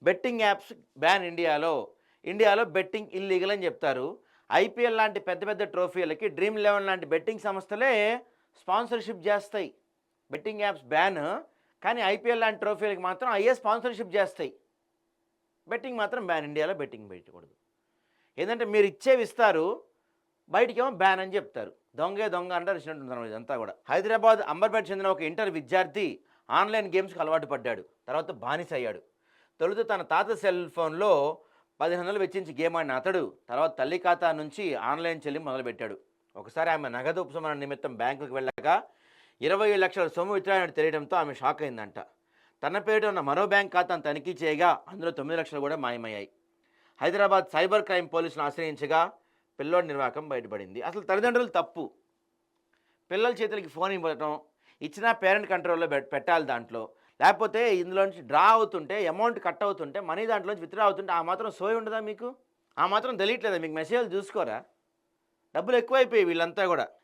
Betting apps ban ఇండియాలో betting illegal అని చెప్తారు. ఐపీఎల్ లాంటి పెద్ద పెద్ద ట్రోఫీలకి డ్రీమ్ 11 లాంటి బెట్టింగ్ సంస్థలే స్పాన్సర్‌షిప్ జేస్తాయి. బెట్టింగ్ యాప్స్ బ్యాన్, కానీ ఐపీఎల్ లాంటి ట్రోఫీలకి మాత్రం అయ్యే స్పాన్సర్‌షిప్ జేస్తాయి. బెట్టింగ్ మాత్రం బ్యాన్. ఇండియాలో బెట్టింగ్ పెట్టకూడదు. ఏందంటే మీరు ఇచ్చేవి ఇస్తారు, బయటికేమో బ్యాన్ అని చెప్తారు. దొంగే దొంగ అంటారు ఇచ్చినట్టుందన్నమాట ఇదంతా కూడా. హైదరాబాద్ అంబర్పేట చెందిన ఒక ఇంటర్ విద్యార్థి ఆన్లైన్ గేమ్స్కి అలవాటు పడ్డాడు. తర్వాత బానిస అయ్యాడు. తొలుత తన తాత సెల్ ఫోన్లో 1500 వెచ్చించి గేమ్ ఆడిన అతడు తర్వాత తల్లి ఖాతా నుంచి ఆన్లైన్ చెల్లింపు మొదలుపెట్టాడు. ఒకసారి ఆమె నగదు ఉపశమనం నిమిత్తం బ్యాంకుకు వెళ్ళాక 27 లక్షల సొమ్ము విత్డ్రా తెలియడంతో ఆమె షాక్ అయిందంట. తన పేరిట ఉన్న మరో బ్యాంక్ ఖాతాను తనిఖీ చేయగా అందులో 9 లక్షలు కూడా మాయమయ్యాయి. హైదరాబాద్ సైబర్ క్రైమ్ పోలీసులను ఆశ్రయించగా పిల్లోడి నిర్వాకం బయటపడింది. అసలు తల్లిదండ్రులు తప్పు. పిల్లల చేతులకి ఫోన్ ఇవ్వటం, ఇచ్చినా పేరెంట్ కంట్రోల్లో పెట్టాలి దాంట్లో. లేకపోతే ఇందులో నుంచి డ్రా అవుతుంటే, అమౌంట్ కట్ అవుతుంటే, మనీ దాంట్లోంచి విత్డ్రా అవుతుంటే ఆ మాత్రం సోయి ఉండదా మీకు? ఆ మాత్రం తెలియట్లేదా మీకు? మెసేజ్లు చూసుకోరా? డబ్బులు ఎక్కువైపోయాయి వీళ్ళంతా కూడా.